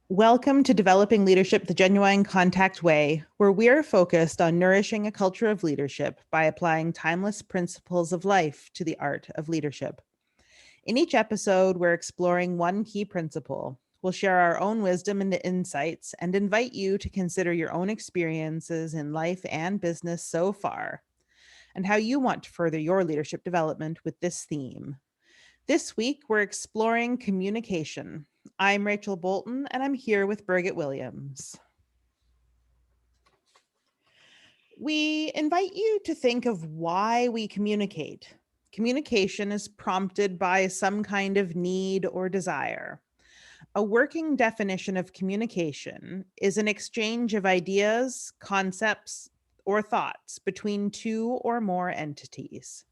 Welcome to Developing Leadership the Genuine Contact Way, where we're focused on nourishing a culture of leadership by applying timeless principles of life to the art of leadership. In each episode, we're exploring one key principle. We'll share our own wisdom and insights and invite you to consider your own experiences in life and business so far and how you want to further your leadership development with this theme. This week, we're exploring communication. I'm Rachel Bolton, and I'm here with Birgit Williams. We invite you to think of why we communicate. Communication is prompted by some kind of need or desire. A working definition of communication is an exchange of ideas, concepts, or thoughts between two or more entities.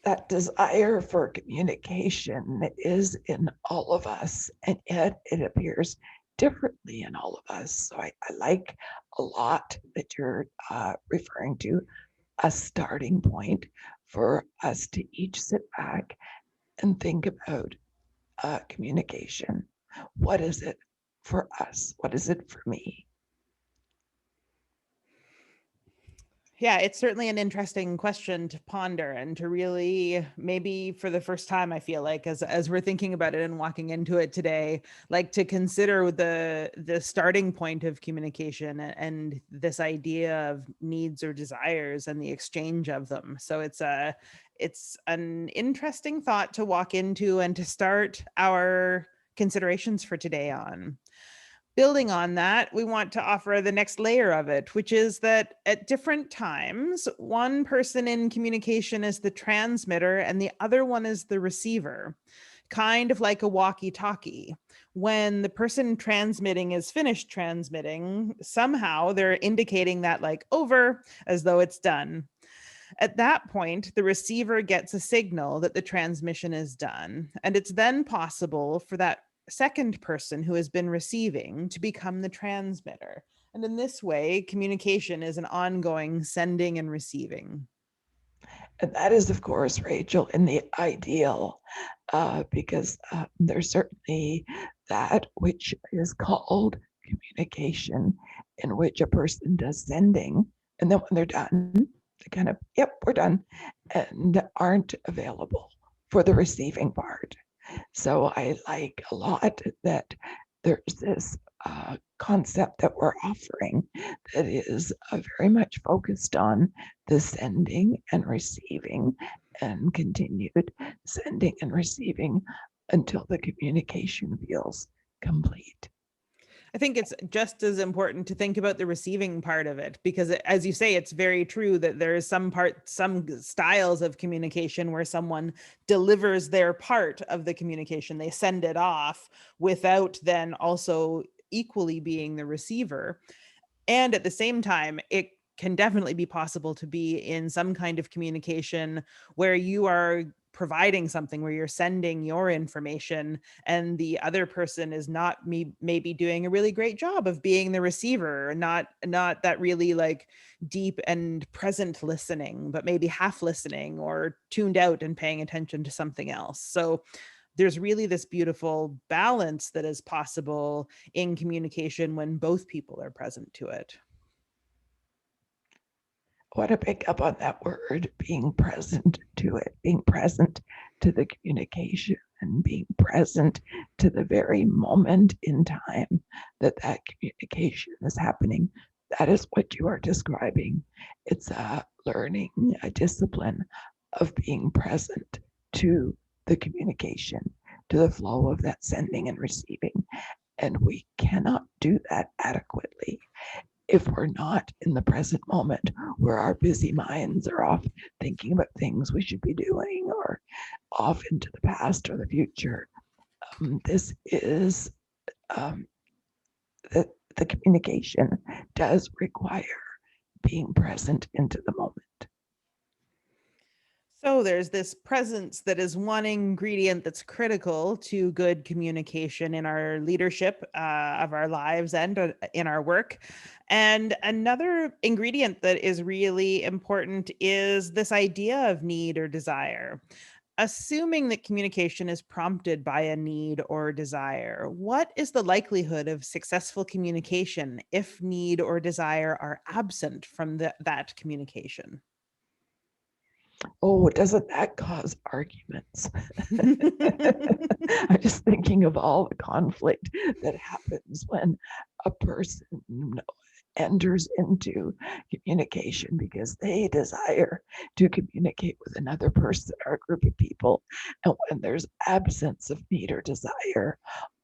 That desire for communication is in all of us, and yet it appears differently in all of us. So I like a lot that you're referring to a starting point for us to each sit back and think about communication. What is it for us? What is it for me? Yeah, it's certainly an interesting question to ponder and to really, maybe for the first time, I feel like as we're thinking about it and walking into it today, like to consider the starting point of communication and this idea of needs or desires and the exchange of them. So it's an interesting thought to walk into and to start our considerations for today on. Building on that, we want to offer the next layer of it, which is that at different times, one person in communication is the transmitter and the other one is the receiver, kind of like a walkie talkie. When the person transmitting is finished transmitting, somehow they're indicating that, like, over, as though it's done. At that point, the receiver gets a signal that the transmission is done, and it's then possible for that second person who has been receiving to become the transmitter. And in this way, communication is an ongoing sending and receiving. And that is, of course, Rachel, in the ideal, because there's certainly that which is called communication, in which a person does sending, and then when they're done, they kind of, yep, we're done, and aren't available for the receiving part. So I like a lot that there's this concept that we're offering that is very much focused on the sending and receiving and continued sending and receiving until the communication feels complete. I think it's just as important to think about the receiving part of it, because as you say, it's very true that there is some styles of communication where someone delivers their part of the communication, they send it off without then also equally being the receiver. And at the same time, it can definitely be possible to be in some kind of communication where you are providing something, where you're sending your information and the other person is not maybe doing a really great job of being the receiver, not that really like deep and present listening, but maybe half listening or tuned out and paying attention to something else. So there's really this beautiful balance that is possible in communication when both people are present to it. Want to pick up on that word, being present to it, being present to the communication and being present to the very moment in time that that communication is happening. That is what you are describing. It's a learning, a discipline of being present to the communication, to the flow of that sending and receiving. And we cannot do that adequately if we're not in the present moment where our busy minds are off thinking about things we should be doing or off into the past or the future. This is um, the communication does require being present into the moment. So there's this presence that is one ingredient that's critical to good communication in our leadership of our lives and in our work. And another ingredient that is really important is this idea of need or desire. Assuming that communication is prompted by a need or desire, what is the likelihood of successful communication if need or desire are absent from that communication? Oh, doesn't that cause arguments? I'm just thinking of all the conflict that happens when a person enters into communication because they desire to communicate with another person or a group of people. And when there's absence of need or desire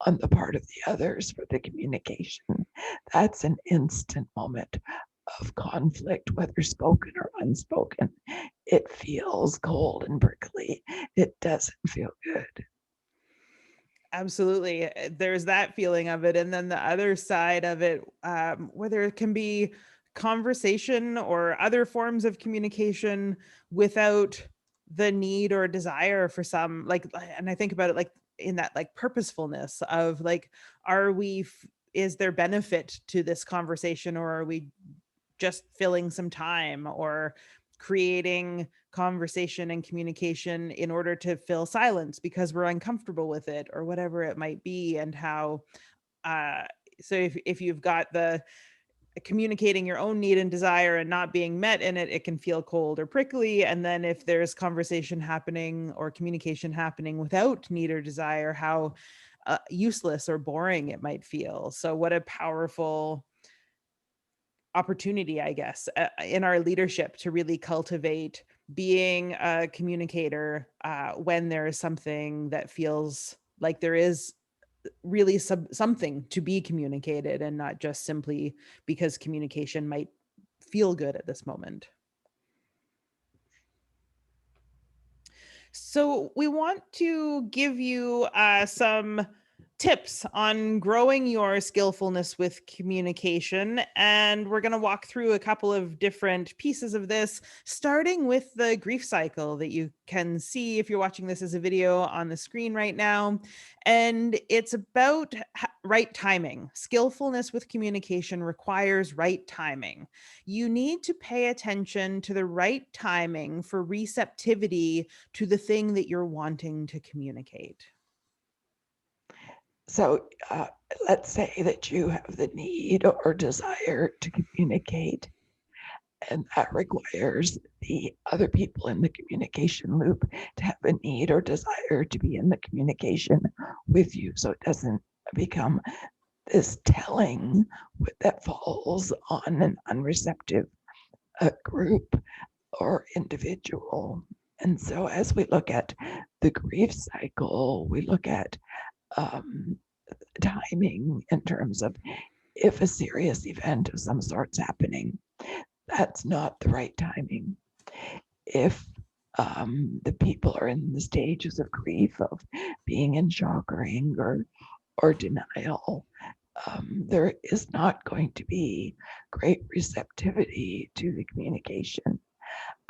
on the part of the others for the communication, that's an instant moment of conflict, whether spoken or unspoken. It feels cold and prickly. It doesn't feel good. Absolutely. There's that feeling of it. And then the other side of it, whether it can be conversation or other forms of communication without the need or desire for some, like, and I think about it like in that like purposefulness of like, are we, is there benefit to this conversation, or are we just filling some time or creating conversation and communication in order to fill silence because we're uncomfortable with it or whatever it might be. And how uh so if you've got the communicating your own need and desire and not being met in it, it can feel cold or prickly. And then if there's conversation happening or communication happening without need or desire, how useless or boring it might feel. So what a powerful opportunity, I guess, in our leadership to really cultivate being a communicator when there is something that feels like there is really something to be communicated, and not just simply because communication might feel good at this moment. So, we want to give you some tips on growing your skillfulness with communication. And we're going to walk through a couple of different pieces of this, starting with the grief cycle that you can see if you're watching this as a video on the screen right now. And it's about right timing. Skillfulness with communication requires right timing. You need to pay attention to the right timing for receptivity to the thing that you're wanting to communicate. So let's say that you have the need or desire to communicate, and that requires the other people in the communication loop to have a need or desire to be in the communication with you. So it doesn't become this telling that falls on an unreceptive group or individual. And so as we look at the grief cycle, we look at um, timing in terms of if a serious event of some sort's happening, that's not the right timing. If the people are in the stages of grief, of being in shock or anger or denial, there is not going to be great receptivity to the communication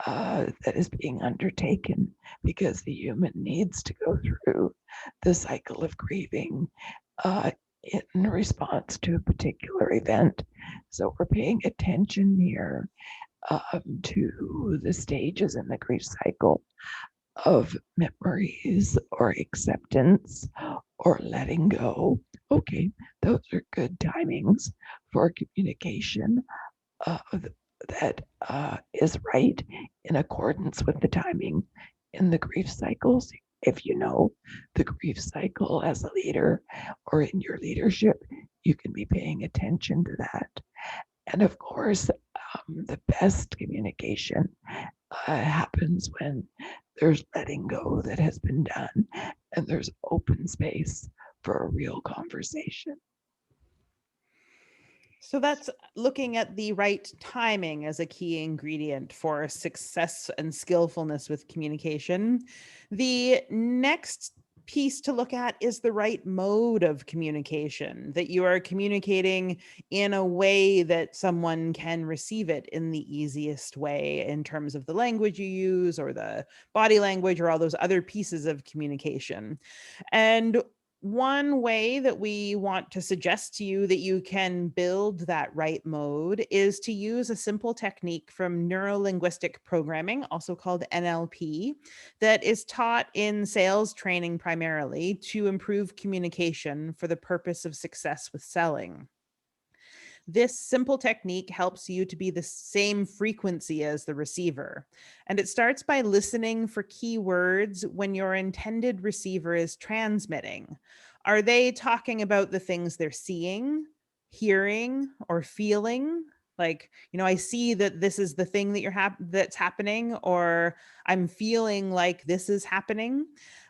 that is being undertaken, because the human needs to go through the cycle of grieving uh, in response to a particular event. So we're paying attention here to the stages in the grief cycle of memories or acceptance or letting go. Okay, those are good timings for communication that is right in accordance with the timing in the grief cycles. If you know the grief cycle as a leader or in your leadership, you can be paying attention to that. And of course, the best communication happens when there's letting go that has been done and there's open space for a real conversation. So that's looking at the right timing as a key ingredient for success and skillfulness with communication. The next piece to look at is the right mode of communication, that you are communicating in a way that someone can receive it in the easiest way in terms of the language you use or the body language or all those other pieces of communication. And One way that we want to suggest to you that you can build that right mode is to use a simple technique from neuro-linguistic programming, also called NLP, that is taught in sales training primarily to improve communication for the purpose of success with selling. This simple technique helps you to be the same frequency as the receiver. And it starts by listening for keywords when your intended receiver is transmitting. Are they talking about the things they're seeing, hearing, or feeling? Like, I see that this is the thing that that's happening, or I'm feeling like this is happening.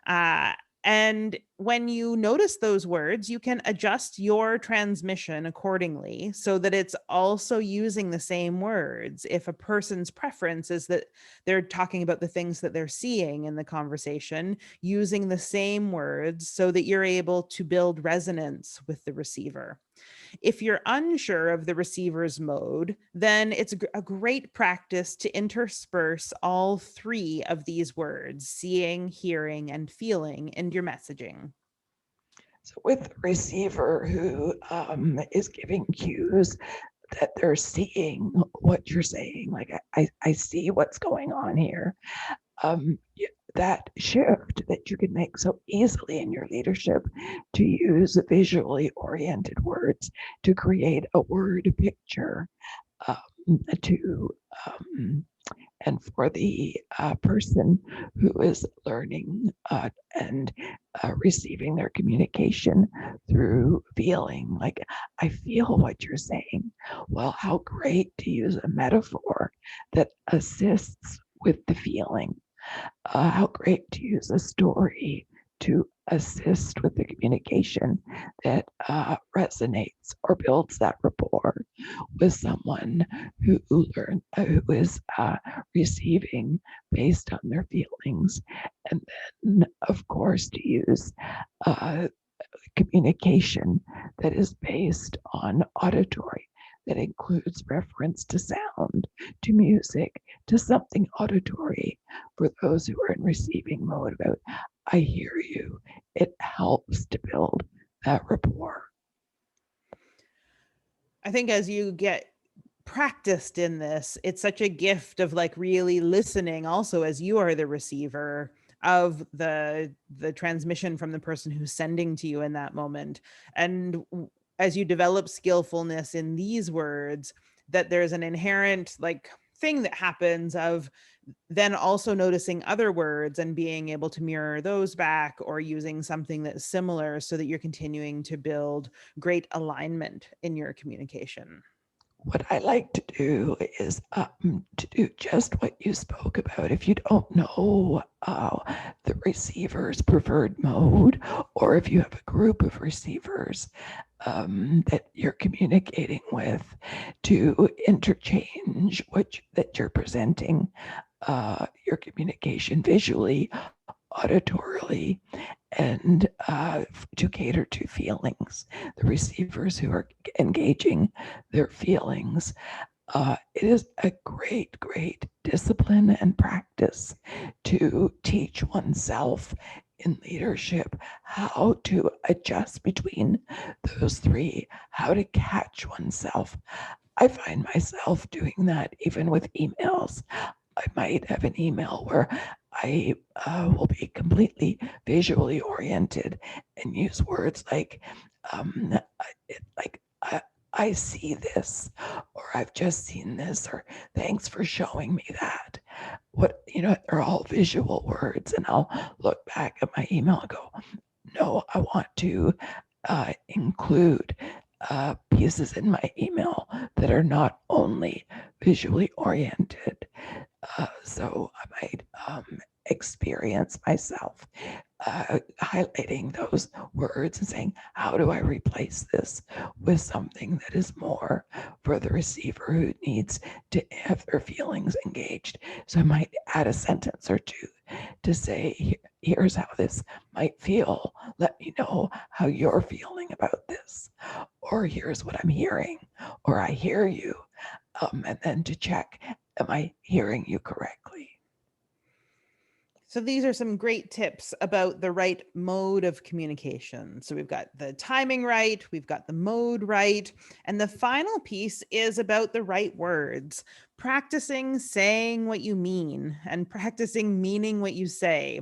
Uh, and when you notice those words, you can adjust your transmission accordingly so that it's also using the same words. If a person's preference is that they're talking about the things that they're seeing in the conversation, using the same words so that you're able to build resonance with the receiver. If you're unsure of the receiver's mode, then it's a great practice to intersperse all three of these words, seeing, hearing, and feeling, in your messaging. So with the receiver who is giving cues that they're seeing what you're saying, like I see what's going on here. That shift that you can make so easily in your leadership to use visually oriented words to create a word picture to and for the person who is learning and receiving their communication through feeling like, I feel what you're saying. Well, how great to use a metaphor that assists with the feeling. How great to use a story to assist with the communication that resonates or builds that rapport with someone who is receiving based on their feelings. And then, of course, to use uh, communication that is based on auditory, that includes reference to sound, to music, to something auditory for those who are in receiving mode about, I hear you. It helps to build that rapport. I think as you get practiced in this, it's such a gift of like really listening also as you are the receiver of the transmission from the person who's sending to you in that moment. And as you develop skillfulness in these words, that there's an inherent like thing that happens of then also noticing other words and being able to mirror those back or using something that's similar so that you're continuing to build great alignment in your communication. What I like to do is to do just what you spoke about. If you don't know the receiver's preferred mode, or if you have a group of receivers that you're communicating with, to interchange that you're presenting your communication visually, auditorily, and to cater to feelings. The receivers who are engaging their feelings. It is a great, great discipline and practice to teach oneself in leadership how to adjust between those three, how to catch oneself. I find myself doing that even with emails. I might have an email where I will be completely visually oriented and use words like, like I see this, or I've just seen this, or thanks for showing me that. They're all visual words, and I'll look back at my email and go, no, I want to include pieces in my email that are not only visually oriented. So I might experience myself highlighting those words and saying, how do I replace this with something that is more for the receiver who needs to have their feelings engaged? So I might add a sentence or two to say, here's how this might feel. Let me know how you're feeling about this. Or here's what I'm hearing, or I hear you. And then to check, am I hearing you correctly? So these are some great tips about the right mode of communication. So we've got the timing right, we've got the mode right, and the final piece is about the right words. Practicing saying what you mean and practicing meaning what you say.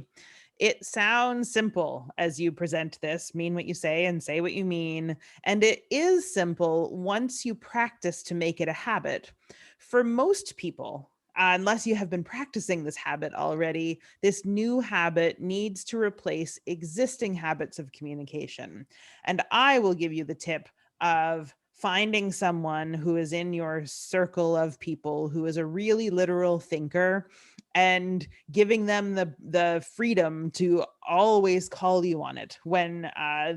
It sounds simple as you present this, mean what you say and say what you mean. And it is simple once you practice to make it a habit. For most people, unless you have been practicing this habit already, this new habit needs to replace existing habits of communication. And I will give you the tip of finding someone who is in your circle of people who is a really literal thinker and giving them the freedom to always call you on it when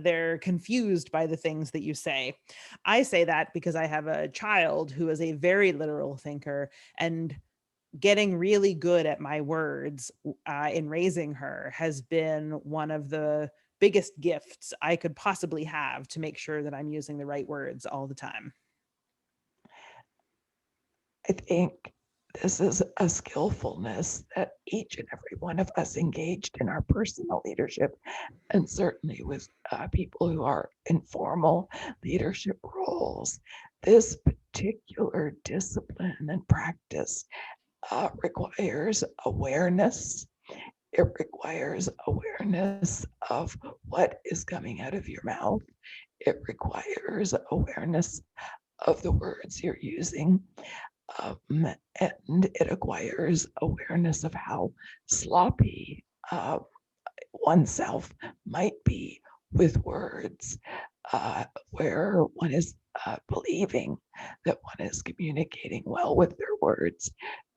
they're confused by the things that you say. I say that because I have a child who is a very literal thinker, and getting really good at my words in raising her has been one of the biggest gifts I could possibly have to make sure that I'm using the right words all the time. I think this is a skillfulness that each and every one of us engaged in our personal leadership, and certainly with people who are in formal leadership roles. This particular discipline and practice requires awareness. It requires awareness of what is coming out of your mouth. It requires awareness of the words you're using. And it acquires awareness of how sloppy oneself might be with words, where one is believing that one is communicating well with their words,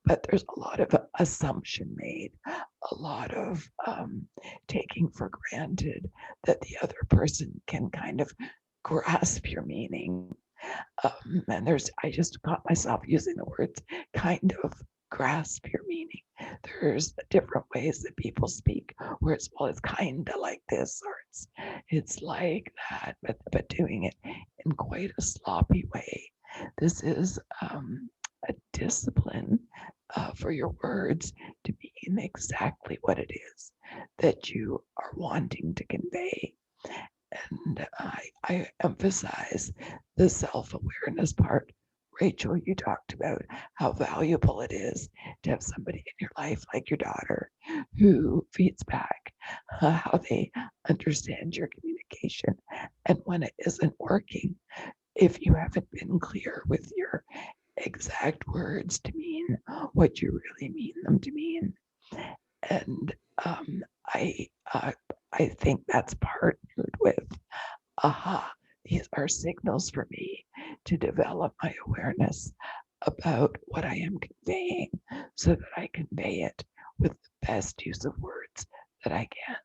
but there's a lot of assumption made, a lot of taking for granted that the other person can kind of grasp your meaning. And I just caught myself using the words kind of grasp your meaning. There's different ways that people speak where it's kind of like this or it's like that, but doing it in quite a sloppy way. This is a discipline for your words to mean exactly what it is that you are wanting to convey. And I emphasize the self-awareness part. Rachel, you talked about how valuable it is to have somebody in your life like your daughter who feeds back how they understand your communication. And when it isn't working, if you haven't been clear with your exact words to mean what you really mean them to mean. And I I think that's partnered with aha, these are signals for me to develop my awareness about what I am conveying so that I convey it with the best use of words that I can.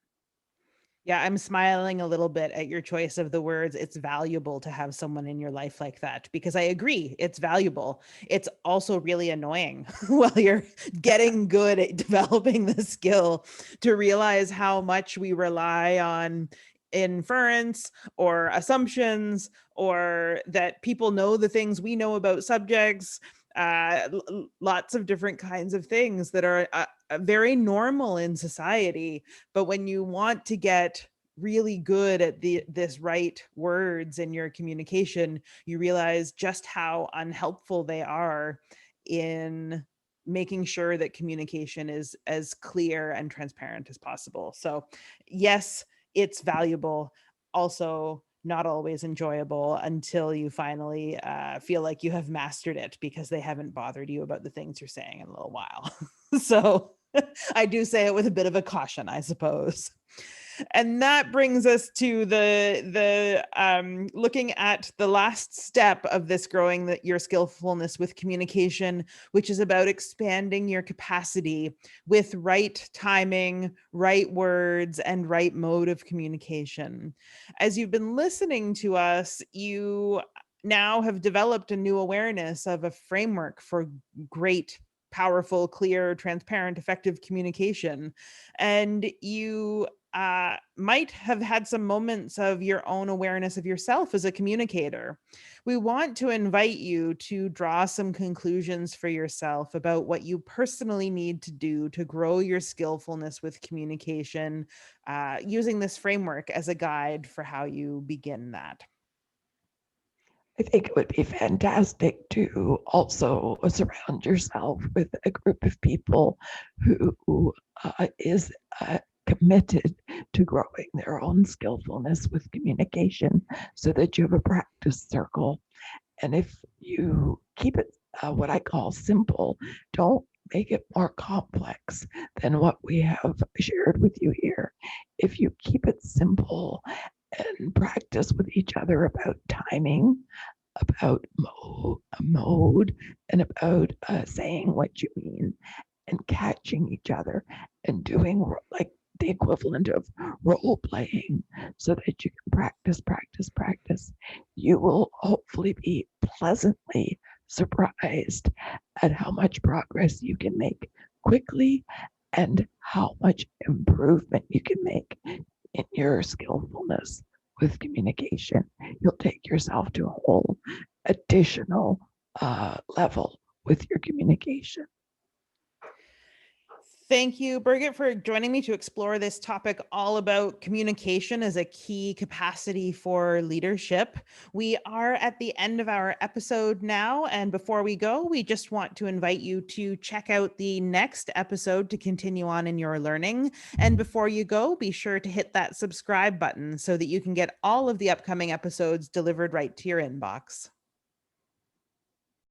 Yeah, I'm smiling a little bit at your choice of the words. It's valuable to have someone in your life like that because I agree, it's valuable. It's also really annoying while you're getting good at developing the skill to realize how much we rely on inference or assumptions, or that people know the things we know about subjects. Lots of different kinds of things that are very normal in society, but when you want to get really good at this right words in your communication, you realize just how unhelpful they are in making sure that communication is as clear and transparent as possible. So yes, it's valuable, also not always enjoyable until you finally feel like you have mastered it because they haven't bothered you about the things you're saying in a little while. So I do say it with a bit of a caution, I suppose. And that brings us to the looking at the last step of this growing your skillfulness with communication, which is about expanding your capacity with right timing, right words, and right mode of communication. As you've been listening to us, you now have developed a new awareness of a framework for great, powerful, clear, transparent, effective communication. And you might have had some moments of your own awareness of yourself as a communicator. We want to invite you to draw some conclusions for yourself about what you personally need to do to grow your skillfulness with communication, using this framework as a guide for how you begin that. I think it would be fantastic to also surround yourself with a group of people who is committed to growing their own skillfulness with communication so that you have a practice circle. And if you keep it what I call simple, don't make it more complex than what we have shared with you here. If you keep it simple and practice with each other about timing, about mode, and about saying what you mean and catching each other and doing like the equivalent of role playing so that you can practice, you will hopefully be pleasantly surprised at how much progress you can make quickly and how much improvement you can make in your skillfulness with communication. You'll take yourself to a whole additional level with your communication. Thank you, Birgit, for joining me to explore this topic all about communication as a key capacity for leadership. We are at the end of our episode now. And before we go, we just want to invite you to check out the next episode to continue on in your learning. And before you go, be sure to hit that subscribe button so that you can get all of the upcoming episodes delivered right to your inbox.